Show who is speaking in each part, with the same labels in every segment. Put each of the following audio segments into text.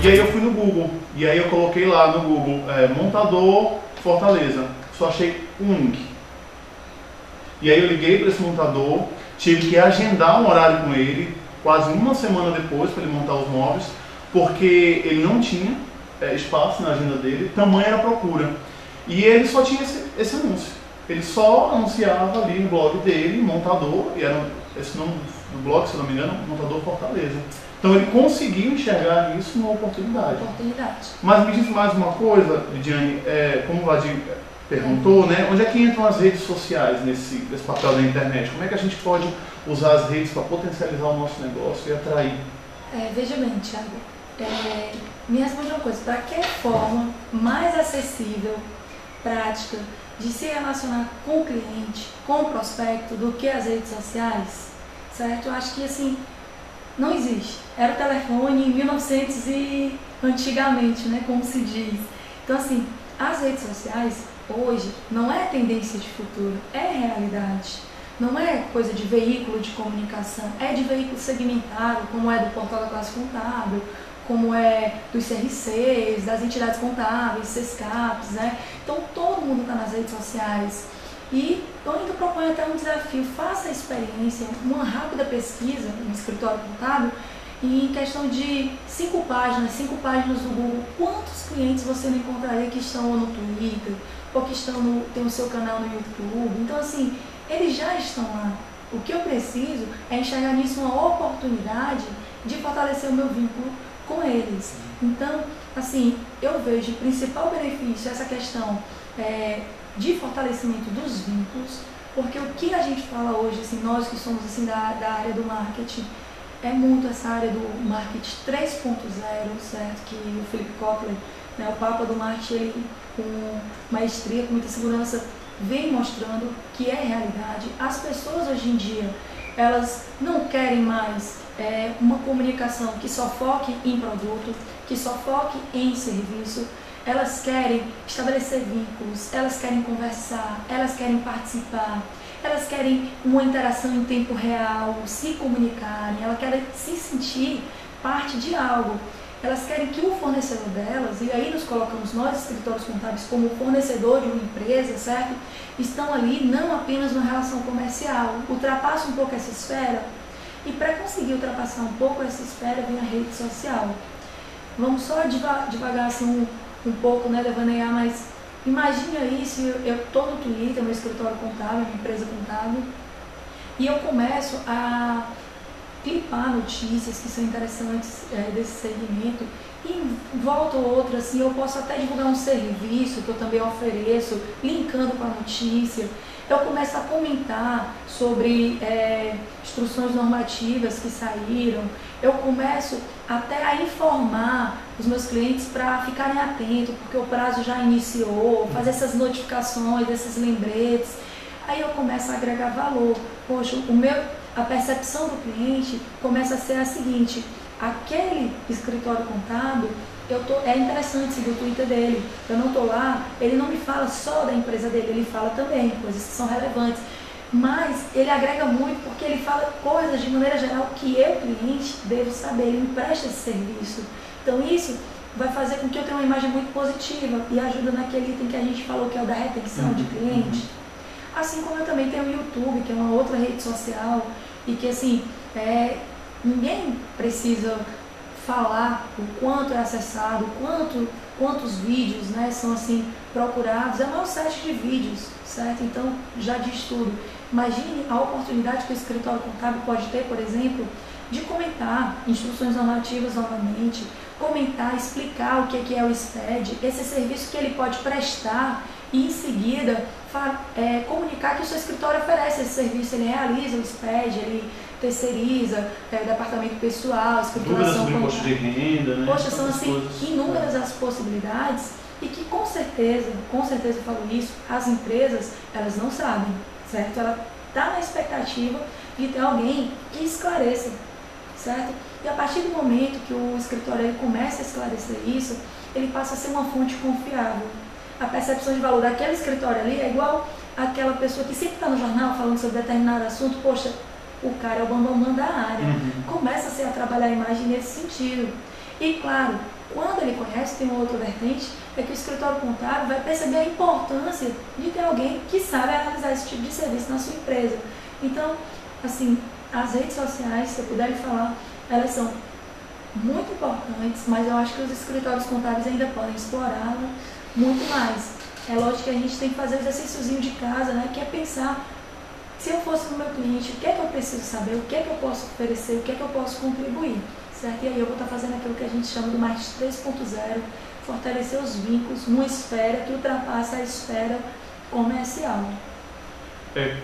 Speaker 1: E aí eu fui no Google, e aí eu coloquei lá no Google, montador Fortaleza, só achei um link. E aí eu liguei para esse montador, tive que agendar um horário com ele, quase uma semana depois, para ele montar os móveis, porque ele não tinha espaço na agenda dele, tamanha era a procura. E ele só tinha esse anúncio. Ele só anunciava ali no blog dele, montador, e era esse nome do blog, se não me engano, montador Fortaleza. Então ele conseguiu enxergar isso uma oportunidade. Mas me diz mais uma coisa, Lidiane, como o Vladir perguntou, né? Onde é que entram as redes sociais nesse papel da internet? Como é que a gente pode usar as redes para potencializar o nosso negócio e atrair?
Speaker 2: Veja bem, Thiago, me responde uma coisa, para que forma mais acessível, prática, de se relacionar com o cliente, com o prospecto, do que as redes sociais, certo? Eu acho que assim, não existe. Era o telefone em 1900 e antigamente, né, como se diz. Então assim, as redes sociais hoje não é tendência de futuro, é realidade. Não é coisa de veículo de comunicação, é de veículo segmentado, como é do portal da classe contábil, como é dos CRCs, das entidades contábeis, CESCAPs, né? Então todo mundo está nas redes sociais. E eu ainda proponho até um desafio, faça a experiência, uma rápida pesquisa no escritório contábil, e em questão de 5 páginas do Google, quantos clientes você não encontraria que estão no Twitter, ou que tem o seu canal no YouTube. Então assim, eles já estão lá. O que eu preciso é enxergar nisso uma oportunidade de fortalecer o meu vínculo com eles. Então, assim, eu vejo o principal benefício essa questão de fortalecimento dos vínculos, porque o que a gente fala hoje, assim, nós que somos assim, da área do marketing, é muito essa área do marketing 3.0, certo? Que o Philip Kotler, né, o papa do marketing, ele, com maestria, com muita segurança, vem mostrando que é realidade. As pessoas hoje em dia, elas não querem mais uma comunicação que só foque em produto, que só foque em serviço. Elas querem estabelecer vínculos, elas querem conversar, elas querem participar, elas querem uma interação em tempo real, se comunicarem, elas querem se sentir parte de algo. Elas querem que o fornecedor delas, e aí nos colocamos nós, escritórios contábeis, como fornecedor de uma empresa, certo? Estão ali não apenas numa relação comercial, ultrapassa um pouco essa esfera, e para conseguir ultrapassar um pouco essa esfera vem a rede social. Vamos só devagar assim um pouco, né, devanear, mas imagina isso, eu estou no Twitter, meu escritório contábil, minha empresa contábil, e eu começo a clipar notícias que são interessantes desse segmento, e em volta ou outra, assim, eu posso até divulgar um serviço que eu também ofereço, linkando com a notícia. Eu começo a comentar sobre instruções normativas que saíram, eu começo até a informar os meus clientes para ficarem atentos, porque o prazo já iniciou, fazer essas notificações, esses lembretes. Aí eu começo a agregar valor. Poxa, a percepção do cliente começa a ser a seguinte: aquele escritório contábil, é interessante seguir o Twitter dele, eu não estou lá, ele não me fala só da empresa dele, ele fala também coisas que são relevantes, mas ele agrega muito porque ele fala coisas de maneira geral que eu, cliente, devo saber, ele me presta esse serviço. Então isso vai fazer com que eu tenha uma imagem muito positiva e ajuda naquele item que a gente falou, que é o da retenção de cliente. Assim como eu também tenho o YouTube, que é uma outra rede social, e que assim, ninguém precisa falar o quanto é acessado, quantos vídeos, né, são assim procurados. É o maior site de vídeos, certo? Então já diz tudo. Imagine a oportunidade que o escritório contábil pode ter, por exemplo, de comentar instruções normativas novamente, comentar, explicar o que é o SPED, esse serviço que ele pode prestar, e em seguida comunicar que o seu escritório oferece esse serviço, ele realiza o SPED, ele terceiriza, departamento pessoal, escrituração
Speaker 1: sobre imposto de renda, né?
Speaker 2: Poxa, são assim inúmeras as possibilidades, e que com certeza eu falo isso, as empresas, elas não sabem, certo? Ela está na expectativa de ter alguém que esclareça, certo? E a partir do momento que o escritório ele começa a esclarecer isso, ele passa a ser uma fonte confiável. A percepção de valor daquele escritório ali é igual àquela pessoa que sempre está no jornal falando sobre determinado assunto. Poxa, o cara é o bambambam da área. Começa-se a trabalhar a imagem nesse sentido. E claro, quando ele conhece, tem uma outra vertente, é que o escritório contábil vai perceber a importância de ter alguém que sabe realizar esse tipo de serviço na sua empresa. Então, assim, as redes sociais, se eu puder lhe falar, elas são muito importantes, mas eu acho que os escritórios contábeis ainda podem explorá-la muito mais. É lógico que a gente tem que fazer o exercíciozinho de casa, né, que é pensar, se eu fosse no meu cliente, o que é que eu preciso saber, o que é que eu posso oferecer, o que é que eu posso contribuir, certo? E aí eu vou estar fazendo aquilo que a gente chama do marketing 3.0, fortalecer os vínculos numa esfera que ultrapassa a esfera comercial.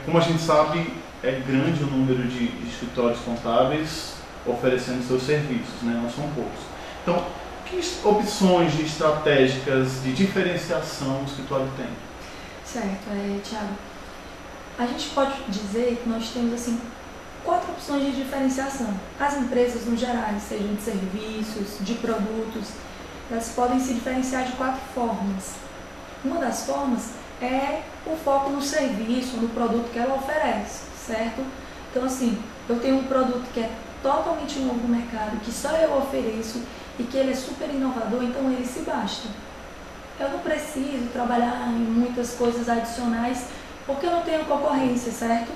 Speaker 1: Como a gente sabe, é grande o número de escritórios contábeis oferecendo seus serviços, né? Não são poucos. Então, que opções estratégicas de diferenciação o escritório tem?
Speaker 2: Certo, Thiago. A gente pode dizer que nós temos assim 4 opções de diferenciação. As empresas no geral, sejam de serviços, de produtos, elas podem se diferenciar de 4 formas. Uma das formas é o foco no serviço, no produto que ela oferece, certo? Então assim, eu tenho um produto que é totalmente novo no mercado, que só eu ofereço e que ele é super inovador, então ele se basta. Eu não preciso trabalhar em muitas coisas adicionais porque eu não tenho concorrência, certo?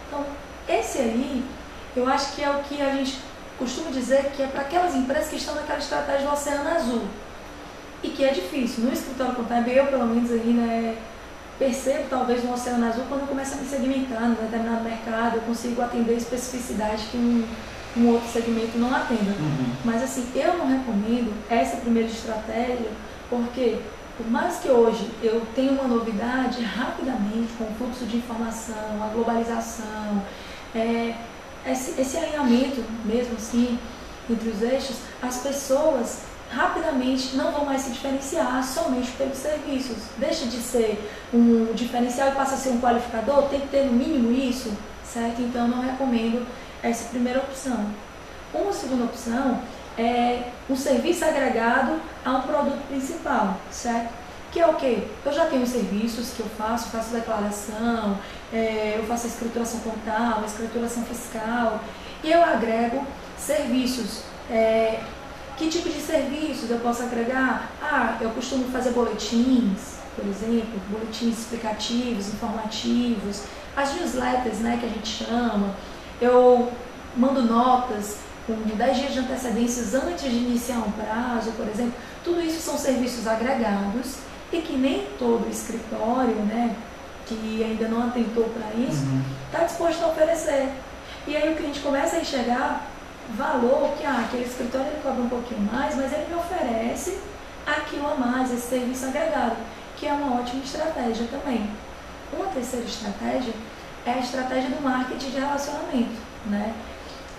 Speaker 2: Então, esse aí, eu acho que é o que a gente costuma dizer que é para aquelas empresas que estão naquela estratégia do oceano azul. E que é difícil. No escritório contábil, eu pelo menos aí, né, percebo talvez no oceano azul quando eu começo a me segmentar em determinado mercado, eu consigo atender especificidade que um outro segmento não atenda. Mas assim, eu não recomendo essa primeira estratégia, porque por mais que hoje eu tenha uma novidade, rapidamente, com o fluxo de informação, a globalização, esse alinhamento mesmo assim, entre os eixos, as pessoas rapidamente não vão mais se diferenciar somente pelos serviços. Deixa de ser um diferencial e passa a ser um qualificador, tem que ter no mínimo isso, certo? Então eu não recomendo essa primeira opção. Uma segunda opção é um serviço agregado a um produto principal, certo? Que é o quê? Eu já tenho serviços que eu faço declaração, eu faço a escrituração contábil, a escrituração fiscal, e eu agrego serviços. Que tipo de serviços eu posso agregar? Eu costumo fazer boletins, por exemplo, boletins explicativos, informativos, as newsletters, né, que a gente chama. Eu mando notas com 10 dias de antecedências antes de iniciar um prazo, por exemplo. Tudo isso são serviços agregados e que nem todo escritório, né, que ainda não atentou para isso, está disposto a oferecer. E aí o cliente começa a enxergar valor que aquele escritório ele cobra um pouquinho mais, mas ele me oferece aquilo a mais, esse serviço agregado, que é uma ótima estratégia também. Uma terceira estratégia é a estratégia do marketing de relacionamento, né?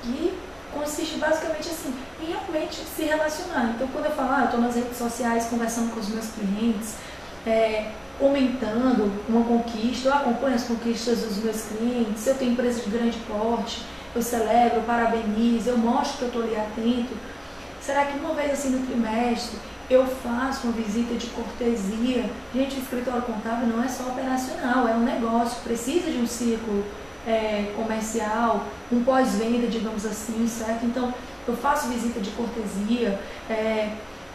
Speaker 2: Que consiste basicamente assim, em realmente se relacionar. Então, quando eu falo, eu estou nas redes sociais conversando com os meus clientes, comentando uma conquista, eu acompanho as conquistas dos meus clientes, se eu tenho empresa de grande porte, eu celebro, eu parabenizo, eu mostro que eu estou ali atento. Será que uma vez assim no trimestre eu faço uma visita de cortesia? Gente, o escritório contábil não é só operacional, é um negócio, precisa de um ciclo comercial, um pós-venda, digamos assim, certo? Então, eu faço visita de cortesia,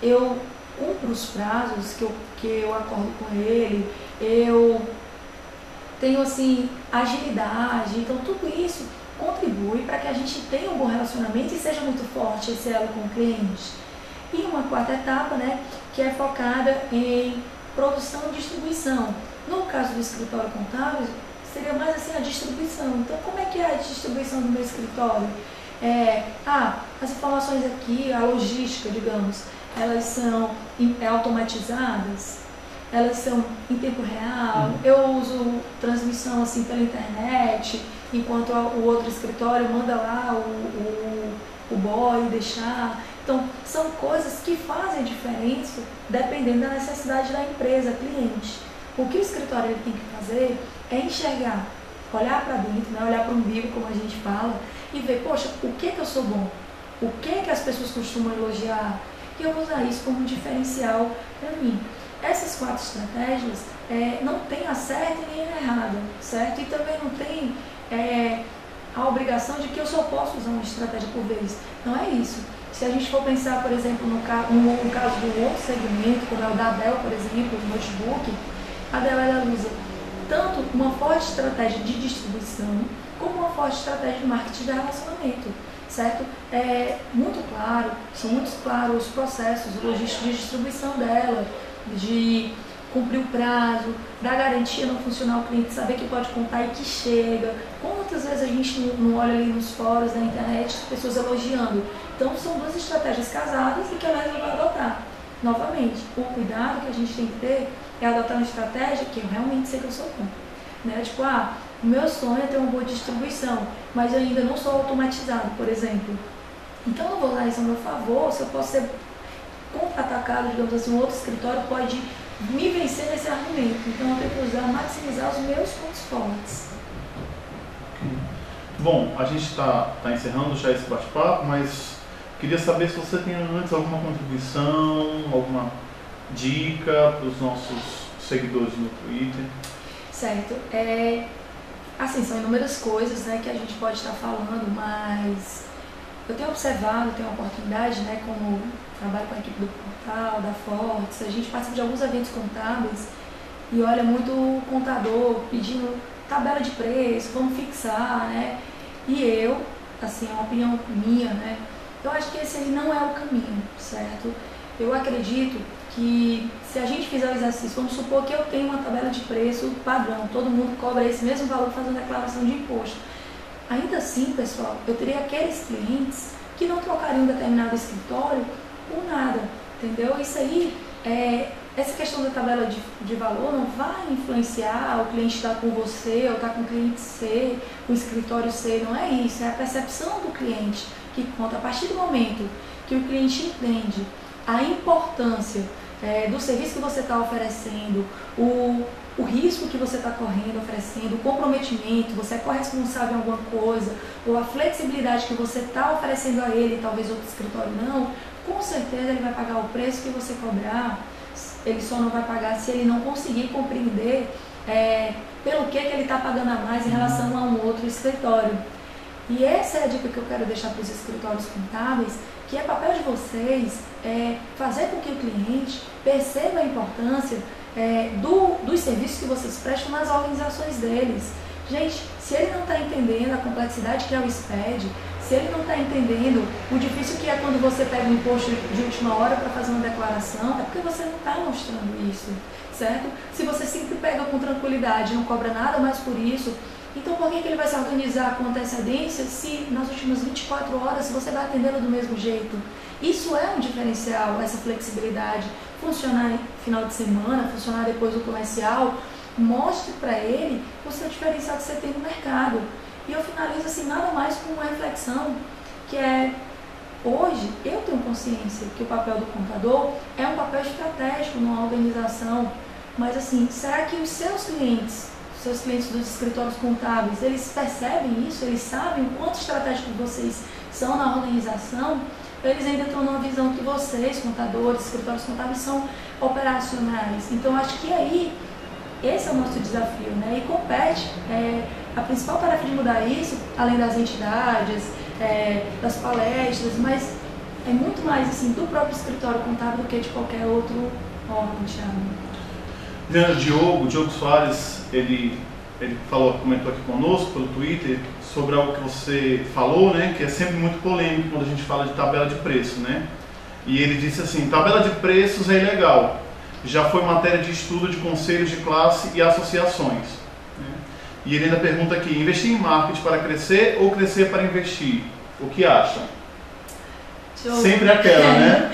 Speaker 2: eu cumpro os prazos que eu acordo com ele, eu tenho assim agilidade, então tudo isso contribui para que a gente tenha um bom relacionamento e seja muito forte esse elo com o cliente. E uma quarta etapa, né, que é focada em produção e distribuição. No caso do escritório contábil, seria mais assim a distribuição. Então, como é que é a distribuição do meu escritório? As informações aqui, a logística, digamos, elas são automatizadas, elas são em tempo real, eu uso transmissão assim pela internet, enquanto o outro escritório manda lá o boy deixar. Então, são coisas que fazem a diferença dependendo da necessidade da empresa, cliente. O que o escritório ele tem que fazer é enxergar, olhar para dentro, né? Olhar para o umbigo, como a gente fala, e ver, poxa, o que eu sou bom? O que as pessoas costumam elogiar? E eu vou usar isso como um diferencial para mim. Essas 4 estratégias não tem a certa e nem a errada, certo? E também não tem a obrigação de que eu só posso usar uma estratégia por vez. Não é isso. Se a gente for pensar, por exemplo, no caso de um outro segmento, como é o da Dell, por exemplo, o notebook, a Dell ela usa tanto uma forte estratégia de distribuição, como uma forte estratégia de marketing de relacionamento, certo? É muito claro, são muito claros os processos logísticos de distribuição dela, de cumprir o prazo, dar garantia não funcionar ao cliente, saber que pode contar e que chega. Quantas vezes a gente não olha ali nos fóruns da internet as pessoas elogiando? Então são duas estratégias casadas e que ela resolveu adotar. Novamente, o cuidado que a gente tem que ter é adotar uma estratégia que eu realmente sei que eu sou bom. Né? Tipo, o meu sonho é ter uma boa distribuição, mas eu ainda não sou automatizado, por exemplo. Então eu não vou usar isso a meu favor, se eu posso ser contra-atacado, digamos assim, um outro escritório pode me vencer nesse argumento. Então eu tenho que usar, maximizar os meus pontos fortes.
Speaker 1: Bom, a gente está encerrando já esse bate-papo, mas queria saber se você tem antes alguma contribuição, alguma dica para os nossos seguidores no Twitter.
Speaker 2: Certo. Assim, são inúmeras coisas, né, que a gente pode estar falando, mas eu tenho observado, tenho a oportunidade, né, como trabalho com a equipe do portal, da Fortes, a gente participa de alguns eventos contábeis e olha muito contador pedindo tabela de preço, como fixar, né? E eu, assim, é uma opinião minha, né? Eu acho que esse aí não é o caminho, certo? Eu acredito que se a gente fizer o exercício, vamos supor que eu tenho uma tabela de preço padrão, todo mundo cobra esse mesmo valor fazendo declaração de imposto. Ainda assim, pessoal, eu teria aqueles clientes que não trocariam um determinado escritório por nada, entendeu? Isso aí, essa questão da tabela de valor não vai influenciar o cliente estar com você ou estar com o cliente C, o escritório C, não é isso, é a percepção do cliente que conta. A partir do momento que o cliente entende a importância do serviço que você está oferecendo, o risco que você está correndo, oferecendo, o comprometimento, você é corresponsável em alguma coisa, ou a flexibilidade que você está oferecendo a ele, talvez outro escritório não, com certeza ele vai pagar o preço que você cobrar. Ele só não vai pagar se ele não conseguir compreender pelo que ele está pagando a mais em relação a um outro escritório. E essa é a dica que eu quero deixar para os escritórios contábeis, que é papel de vocês fazer com que o cliente perceba a importância dos serviços que vocês prestam nas organizações deles. Gente, se ele não está entendendo a complexidade que é o SPED, se ele não está entendendo o difícil que é quando você pega um imposto de última hora para fazer uma declaração, é porque você não está mostrando isso, certo? Se você sempre pega com tranquilidade e não cobra nada mais por isso, então por que ele vai se organizar com antecedência se nas últimas 24 horas você vai atendê-lo do mesmo jeito? Isso é um diferencial, essa flexibilidade. Funcionar em final de semana, funcionar depois do comercial, mostre para ele o seu diferencial que você tem no mercado. E eu finalizo assim, nada mais com uma reflexão, que hoje eu tenho consciência que o papel do contador é um papel estratégico numa organização, mas assim, será que os seus clientes dos escritórios contábeis, eles percebem isso? Eles sabem o quanto estratégicos vocês são na organização? Eles ainda estão numa visão que vocês, contadores, escritórios contábeis, são operacionais. Então, acho que aí, esse é o nosso desafio, né? E compete, a principal tarefa de mudar isso, além das entidades, das palestras, mas é muito mais assim, do próprio escritório contábil do que de qualquer outro órgão, Thiago.
Speaker 1: Diogo Soares, ele comentou aqui conosco pelo Twitter sobre algo que você falou, né, que é sempre muito polêmico quando a gente fala de tabela de preço, né? E ele disse assim: tabela de preços é ilegal, já foi matéria de estudo de conselhos de classe e associações. Né? E ele ainda pergunta aqui: investir em marketing para crescer ou crescer para investir? O que acham? Sempre aquela, né?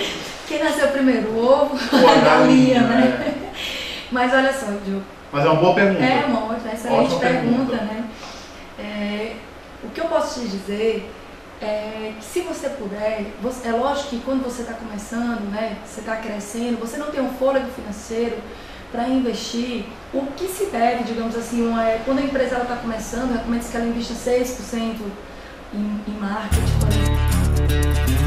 Speaker 2: Quem nasceu primeiro, o ovo ou a galinha, né? Mas olha só, Diogo.
Speaker 1: Mas é uma boa pergunta.
Speaker 2: É uma excelente pergunta, né? O que eu posso te dizer é que se você puder, é lógico que quando você está começando, né, você está crescendo, você não tem um fôlego financeiro para investir, o que se deve, digamos assim, quando a empresa está começando, recomenda-se que ela invista 6% em marketing, por exemplo.